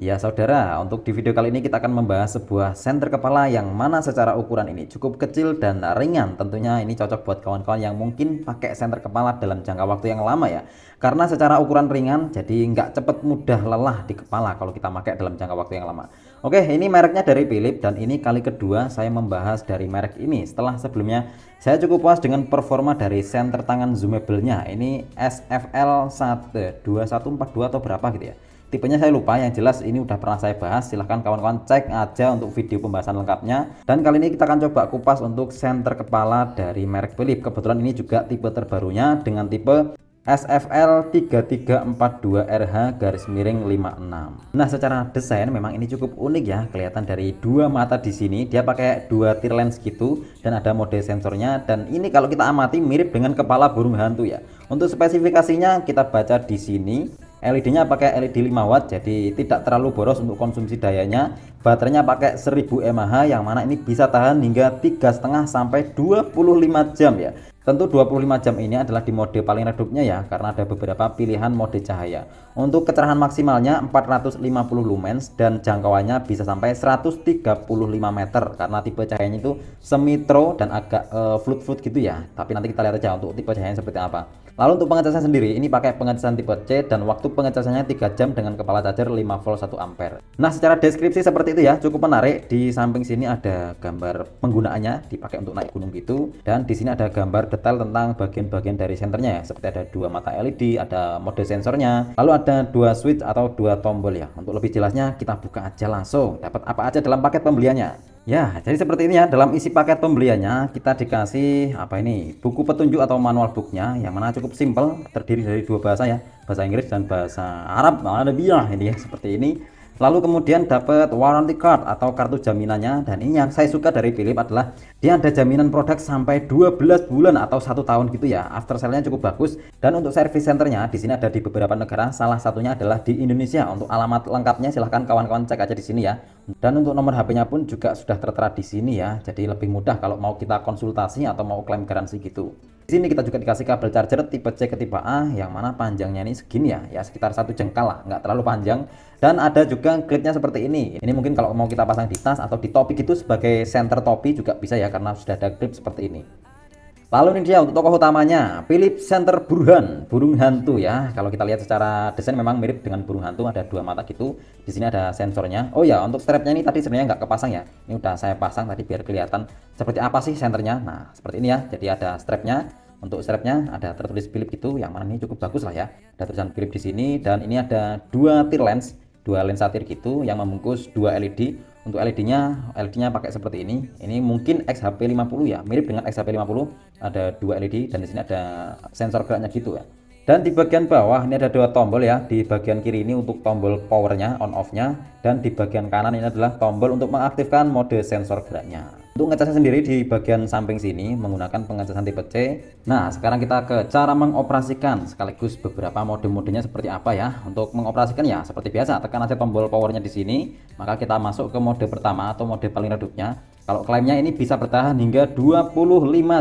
Ya saudara, untuk di video kali ini kita akan membahas sebuah senter kepala yang mana secara ukuran ini cukup kecil dan ringan. Tentunya ini cocok buat kawan-kawan yang mungkin pakai senter kepala dalam jangka waktu yang lama ya. Karena secara ukuran ringan jadi nggak cepet mudah lelah di kepala kalau kita pakai dalam jangka waktu yang lama. Oke, ini mereknya dari Philips dan ini kali kedua saya membahas dari merek ini. Setelah sebelumnya saya cukup puas dengan performa dari senter tangan zoomable-nya. Ini SFL 2142 atau berapa gitu ya. Tipenya saya lupa, yang jelas ini udah pernah saya bahas. Silahkan kawan-kawan cek aja untuk video pembahasan lengkapnya. Dan kali ini kita akan coba kupas untuk senter kepala dari merek Philips. Kebetulan ini juga tipe terbarunya dengan tipe SFL 3342RH-56. Nah, secara desain memang ini cukup unik ya. Kelihatan dari dua mata di sini, dia pakai dua tir lens gitu dan ada mode sensornya. Dan ini kalau kita amati mirip dengan kepala burung hantu ya. Untuk spesifikasinya kita baca di sini. LED-nya pakai LED 5 watt, jadi tidak terlalu boros untuk konsumsi dayanya. Baterainya pakai 1000 mAh yang mana ini bisa tahan hingga 3,5 sampai 25 jam ya. Tentu 25 jam ini adalah di mode paling redupnya ya, karena ada beberapa pilihan mode cahaya. Untuk kecerahan maksimalnya 450 lumens dan jangkauannya bisa sampai 135 meter karena tipe cahayanya itu semitro dan agak flut-flut gitu ya. Tapi nanti kita lihat aja untuk tipe cahayanya seperti apa. Lalu untuk pengecasan sendiri ini pakai pengecasan tipe C dan waktu pengecasannya 3 jam dengan kepala charger 5 volt 1 ampere. Nah, secara deskripsi seperti itu ya, cukup menarik. Di samping sini ada gambar penggunaannya, dipakai untuk naik gunung gitu, dan di sini ada gambar detail tentang bagian-bagian dari senternya ya, seperti ada dua mata LED, ada mode sensornya, lalu ada dua switch atau dua tombol ya. Untuk lebih jelasnya kita buka aja langsung, dapat apa aja dalam paket pembeliannya. Ya, jadi seperti ini ya, dalam isi paket pembeliannya kita dikasih apa ini, buku petunjuk atau manual booknya yang mana cukup simpel, terdiri dari dua bahasa ya, bahasa Inggris dan bahasa Arab. Ada bilah ini ya, seperti ini. Lalu kemudian dapat warranty card atau kartu jaminannya, dan ini yang saya suka dari Philips adalah dia ada jaminan produk sampai 12 bulan atau 1 tahun gitu ya. After sale-nya cukup bagus, dan untuk service centernya di sini ada di beberapa negara, salah satunya adalah di Indonesia. Untuk alamat lengkapnya silahkan kawan-kawan cek aja di sini ya. Dan untuk nomor HP-nya pun juga sudah tertera di sini ya. Jadi lebih mudah kalau mau kita konsultasi atau mau klaim garansi gitu. Di sini kita juga dikasih kabel charger tipe C ke tipe A yang mana panjangnya ini segini ya, sekitar 1 jengkal lah, nggak terlalu panjang. Dan ada juga klipnya seperti ini. Ini mungkin kalau mau kita pasang di tas atau di topi gitu sebagai center topi juga bisa ya, karena sudah ada klip seperti ini. Lalu ini dia untuk tokoh utamanya, Philips Center Burhan, burung hantu ya. Kalau kita lihat secara desain memang mirip dengan burung hantu, ada dua mata gitu. Di sini ada sensornya. Oh ya, untuk strapnya ini tadi sebenarnya nggak kepasang ya. Ini udah saya pasang tadi biar kelihatan seperti apa sih senternya. Nah, seperti ini ya. Jadi ada strapnya. Untuk strapnya ada tertulis Philips gitu, yang mana ini cukup bagus lah ya. Ada tulisan Philips di sini dan ini ada dua tir lens, dua lensa tir gitu yang membungkus dua LED. Untuk LED-nya pakai seperti ini. Ini mungkin XHP50 ya, mirip dengan XHP50. Ada dua LED dan di sini ada sensor geraknya gitu ya. Dan di bagian bawah ini ada dua tombol ya. Di bagian kiri ini untuk tombol powernya, on off-nya, dan di bagian kanan ini adalah tombol untuk mengaktifkan mode sensor geraknya. Untuk ngecasnya sendiri di bagian samping sini menggunakan pengecasan tipe C. Nah, sekarang kita ke cara mengoperasikan sekaligus beberapa mode-modenya seperti apa ya. Untuk mengoperasikan ya seperti biasa, tekan aja tombol powernya di sini, maka kita masuk ke mode pertama atau mode paling redupnya. Kalau klaimnya ini bisa bertahan hingga 25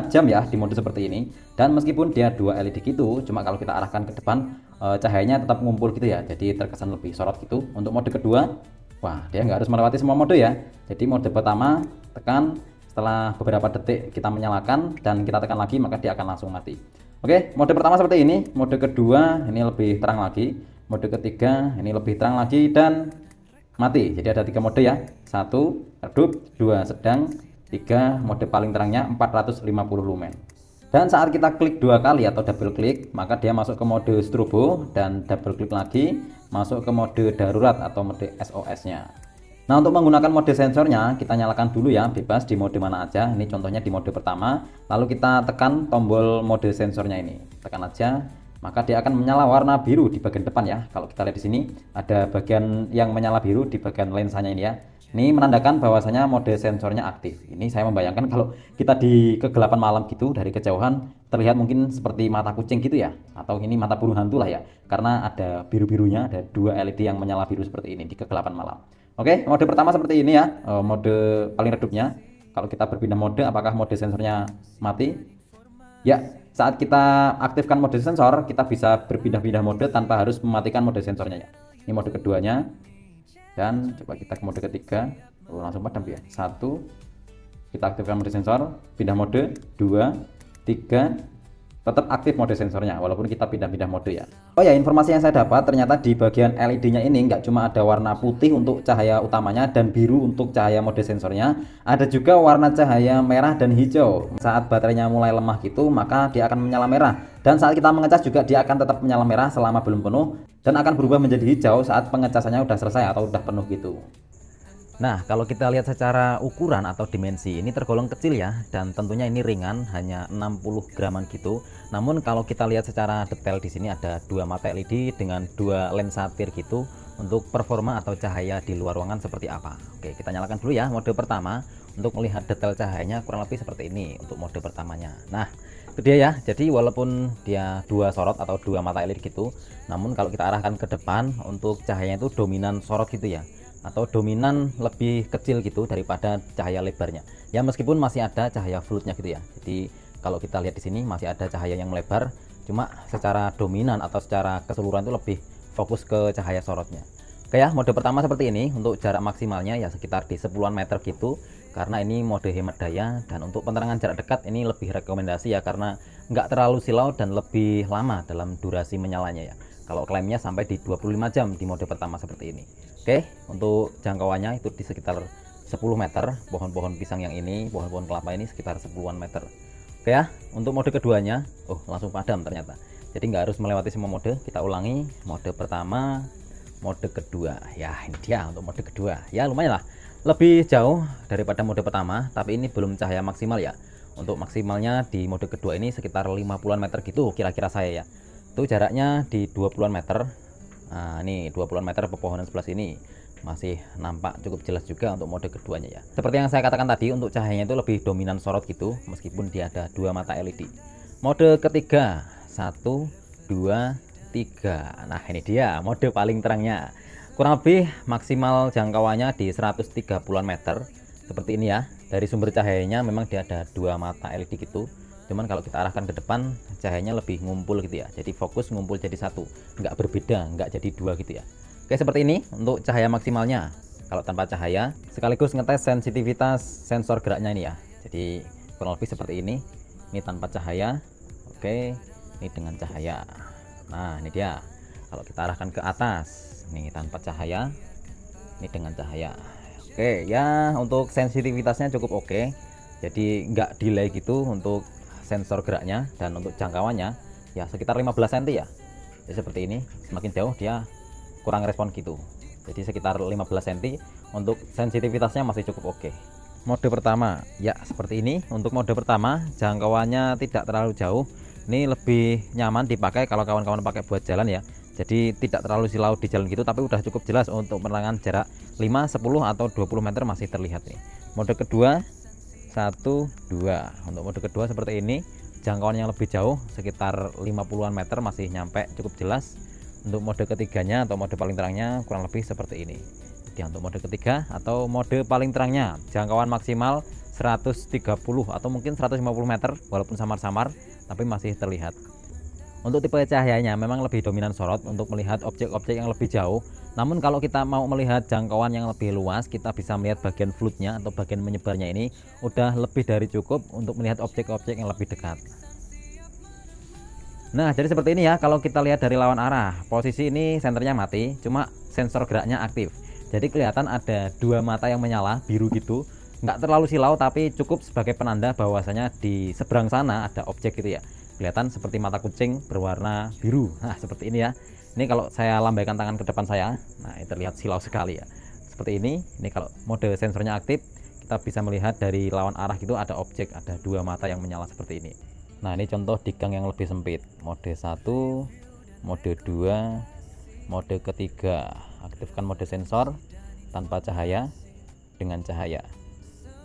jam ya di mode seperti ini. Dan meskipun dia dua LED gitu, cuma kalau kita arahkan ke depan cahayanya tetap ngumpul gitu ya. Jadi terkesan lebih sorot gitu. Untuk mode kedua, wah, dia nggak harus melewati semua mode ya. Jadi mode pertama tekan, setelah beberapa detik kita menyalakan dan kita tekan lagi maka dia akan langsung mati. Oke, mode pertama seperti ini. Mode kedua ini lebih terang lagi. Mode ketiga ini lebih terang lagi dan mati. Jadi ada 3 mode ya. 1 redup, 2 sedang, 3 mode paling terangnya 450 lumen. Dan saat kita klik 2 kali atau double klik, maka dia masuk ke mode strobo dan double klik lagi masuk ke mode darurat atau mode SOS-nya. Nah, untuk menggunakan mode sensornya kita nyalakan dulu ya, bebas di mode mana aja. Ini contohnya di mode pertama, lalu kita tekan tombol mode sensornya ini. Tekan aja, maka dia akan menyala warna biru di bagian depan ya. Kalau kita lihat di sini ada bagian yang menyala biru di bagian lensanya ini ya. Ini menandakan bahwasanya mode sensornya aktif. Ini saya membayangkan kalau kita di kegelapan malam gitu dari kejauhan terlihat mungkin seperti mata kucing gitu ya, atau ini mata burung hantu lah ya, karena ada biru-birunya, ada dua LED yang menyala biru seperti ini di kegelapan malam. Oke, mode pertama seperti ini ya, mode paling redupnya. Kalau kita berpindah mode, apakah mode sensornya mati? Ya, saat kita aktifkan mode sensor, kita bisa berpindah-pindah mode tanpa harus mematikan mode sensornya ya. Ini mode keduanya. Dan coba kita ke mode ketiga, langsung padam ya. 1, kita aktifkan mode sensor, pindah mode. 2, 3, tetap aktif mode sensornya walaupun kita pindah-pindah mode ya. Oh ya, informasi yang saya dapat ternyata di bagian LED-nya ini nggak cuma ada warna putih untuk cahaya utamanya dan biru untuk cahaya mode sensornya, ada juga warna cahaya merah dan hijau. Saat baterainya mulai lemah gitu, maka dia akan menyala merah, dan saat kita mengecas juga dia akan tetap menyala merah selama belum penuh, dan akan berubah menjadi hijau saat pengecasannya udah selesai atau udah penuh gitu. Nah, kalau kita lihat secara ukuran atau dimensi, ini tergolong kecil ya, dan tentunya ini ringan, hanya 60 graman gitu. Namun kalau kita lihat secara detail di sini ada dua mata LED dengan dua lensa tir gitu untuk performa atau cahaya di luar ruangan seperti apa. Oke, kita nyalakan dulu ya mode pertama untuk melihat detail cahayanya kurang lebih seperti ini untuk mode pertamanya. Nah, itu dia ya. Jadi walaupun dia dua sorot atau dua mata LED gitu, namun kalau kita arahkan ke depan untuk cahayanya itu dominan sorot gitu ya, atau dominan lebih kecil gitu daripada cahaya lebarnya ya, meskipun masih ada cahaya floodnya gitu ya. Jadi kalau kita lihat di sini masih ada cahaya yang melebar, cuma secara dominan atau secara keseluruhan itu lebih fokus ke cahaya sorotnya. Oke ya, mode pertama seperti ini. Untuk jarak maksimalnya ya sekitar di 10-an meter gitu, karena ini mode hemat daya. Dan untuk penerangan jarak dekat ini lebih rekomendasi ya, karena nggak terlalu silau dan lebih lama dalam durasi menyalanya ya. Kalau klaimnya sampai di 25 jam di mode pertama seperti ini. Oke, untuk jangkauannya itu di sekitar 10 meter. Pohon-pohon pisang yang ini, pohon-pohon kelapa ini sekitar 10-an meter. Oke ya, untuk mode keduanya, langsung padam ternyata. Jadi nggak harus melewati semua mode. Kita ulangi mode pertama, mode kedua. Ya, ini dia untuk mode kedua. Ya, lumayan lah, lebih jauh daripada mode pertama, tapi ini belum cahaya maksimal ya. Untuk maksimalnya di mode kedua ini sekitar 50-an meter gitu kira-kira saya ya. Itu jaraknya di 20-an meter. Nah, ini 20-an meter pepohonan sebelah sini masih nampak cukup jelas juga untuk mode keduanya ya. Seperti yang saya katakan tadi, untuk cahayanya itu lebih dominan sorot gitu, meskipun dia ada dua mata LED. Mode ketiga, 1, 2, 3. Nah, ini dia mode paling terangnya. Kurang lebih maksimal jangkauannya di 130-an meter. Seperti ini ya. Dari sumber cahayanya memang dia ada dua mata LED gitu. Cuman kalau kita arahkan ke depan, cahayanya lebih ngumpul gitu ya. Jadi fokus ngumpul jadi satu, nggak berbeda, nggak jadi dua gitu ya. Oke, seperti ini untuk cahaya maksimalnya. Kalau tanpa cahaya, sekaligus ngetes sensitivitas sensor geraknya ini ya. Jadi kurang lebih seperti ini. Ini tanpa cahaya. Oke, ini dengan cahaya. Nah, ini dia. Kalau kita arahkan ke atas, ini tanpa cahaya, ini dengan cahaya. Oke ya, untuk sensitivitasnya cukup oke. Jadi nggak delay gitu untuk sensor geraknya, dan untuk jangkauannya ya sekitar 15 cm ya. Jadi seperti ini, semakin jauh dia kurang respon gitu. Jadi sekitar 15 cm. Untuk sensitivitasnya masih cukup oke. Mode pertama ya seperti ini. Untuk mode pertama jangkauannya tidak terlalu jauh. Ini lebih nyaman dipakai kalau kawan-kawan pakai buat jalan ya. Jadi tidak terlalu silau di jalan gitu, tapi udah cukup jelas untuk penerangan jarak 5, 10 atau 20 meter masih terlihat nih. Mode kedua 1, 2. Untuk mode kedua seperti ini, jangkauan yang lebih jauh sekitar 50-an meter masih nyampe cukup jelas. Untuk mode ketiganya atau mode paling terangnya kurang lebih seperti ini. Jadi untuk mode ketiga atau mode paling terangnya, jangkauan maksimal 130 atau mungkin 150 meter walaupun samar-samar, tapi masih terlihat. Untuk tipe cahayanya memang lebih dominan sorot untuk melihat objek-objek yang lebih jauh. Namun kalau kita mau melihat jangkauan yang lebih luas, kita bisa melihat bagian floodnya atau bagian menyebarnya ini udah lebih dari cukup untuk melihat objek-objek yang lebih dekat. Nah, jadi seperti ini ya. Kalau kita lihat dari lawan arah, posisi ini senternya mati, cuma sensor geraknya aktif. Jadi kelihatan ada dua mata yang menyala biru gitu. Nggak terlalu silau, tapi cukup sebagai penanda bahwasanya di seberang sana ada objek gitu ya. Kelihatan seperti mata kucing berwarna biru. Nah, seperti ini ya. Ini kalau saya lambaikan tangan ke depan saya, nah ini terlihat silau sekali ya. Seperti ini. Ini kalau mode sensornya aktif, kita bisa melihat dari lawan arah gitu ada objek, ada dua mata yang menyala seperti ini. Nah, ini contoh di gang yang lebih sempit. Mode 1, mode 2, mode ketiga. Aktifkan mode sensor tanpa cahaya, dengan cahaya,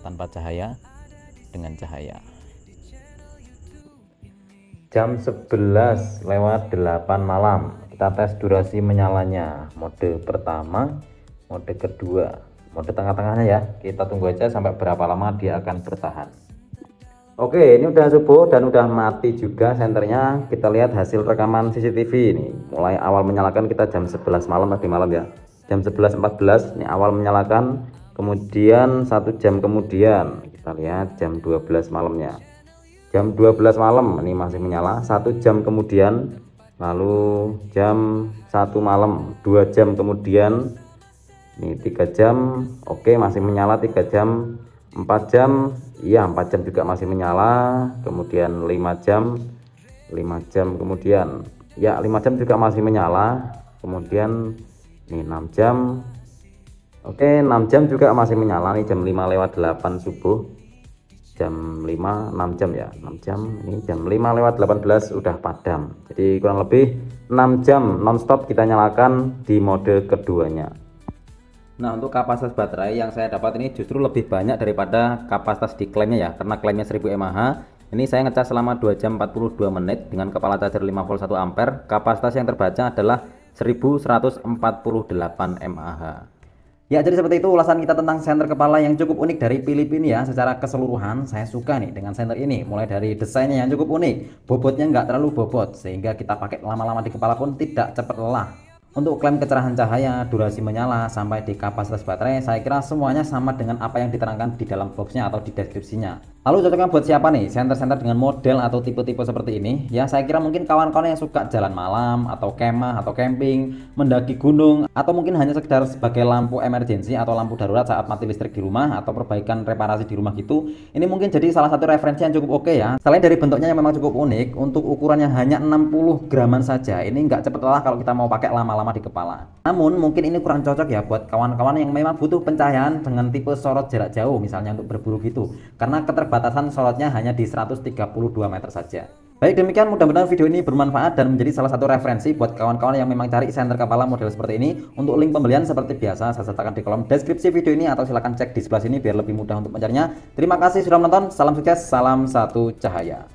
tanpa cahaya, dengan cahaya. Jam 11:08 malam, kita tes durasi menyalanya. Mode pertama, mode kedua, mode tengah-tengahnya ya. Kita tunggu aja sampai berapa lama dia akan bertahan. Oke, ini udah subuh dan udah mati juga senternya. Kita lihat hasil rekaman CCTV ini. Mulai awal menyalakan kita jam 11 malam tadi malam ya. jam 11.14 ini awal menyalakan, kemudian 1 jam kemudian kita lihat jam 12 malamnya, jam 12 malam ini masih menyala. 1 jam kemudian, lalu jam 1 malam, 2 jam kemudian, ini 3 jam, oke masih menyala. 3 jam, 4 jam, iya 4 jam juga masih menyala. Kemudian 5 jam, 5 jam kemudian, ya 5 jam juga masih menyala. Kemudian ini 6 jam, oke 6 jam juga masih menyala nih. Jam 5:08 subuh, jam 5, 6 jam ya, 6 jam. Ini jam 5:18 udah padam. Jadi kurang lebih 6 jam nonstop kita nyalakan di mode keduanya. Nah, untuk kapasitas baterai yang saya dapat ini justru lebih banyak daripada kapasitas di klaimnya ya, karena klaimnya 1000 mAh. Ini saya ngecas selama 2 jam 42 menit dengan kepala charger 5 volt 1 ampere. Kapasitas yang terbaca adalah 1148 mAh. Ya, jadi seperti itu ulasan kita tentang senter kepala yang cukup unik dari Filipina ya. Secara keseluruhan saya suka nih dengan senter ini. Mulai dari desainnya yang cukup unik, bobotnya nggak terlalu bobot sehingga kita pakai lama-lama di kepala pun tidak cepat lelah. Untuk klaim kecerahan cahaya, durasi menyala, sampai di kapasitas baterai, saya kira semuanya sama dengan apa yang diterangkan di dalam boxnya atau di deskripsinya. Lalu cocoknya buat siapa nih senter-senter dengan model atau tipe-tipe seperti ini? Ya saya kira mungkin kawan-kawan yang suka jalan malam atau kemah atau camping, mendaki gunung, atau mungkin hanya sekedar sebagai lampu emergency atau lampu darurat saat mati listrik di rumah atau perbaikan reparasi di rumah gitu. Ini mungkin jadi salah satu referensi yang cukup oke ya. Selain dari bentuknya yang memang cukup unik, untuk ukurannya hanya 60 graman saja, ini nggak cepet lelah kalau kita mau pakai lama-lama di kepala. Namun mungkin ini kurang cocok ya buat kawan-kawan yang memang butuh pencahayaan dengan tipe sorot jarak jauh, misalnya untuk berburu gitu, karena keterbatasan sorotnya hanya di 132 meter saja. Baik, demikian mudah-mudahan video ini bermanfaat dan menjadi salah satu referensi buat kawan-kawan yang memang cari senter kepala model seperti ini. Untuk link pembelian seperti biasa saya sertakan di kolom deskripsi video ini, atau silahkan cek di sebelah sini biar lebih mudah untuk mencarinya. Terima kasih sudah menonton, salam sukses, salam satu cahaya.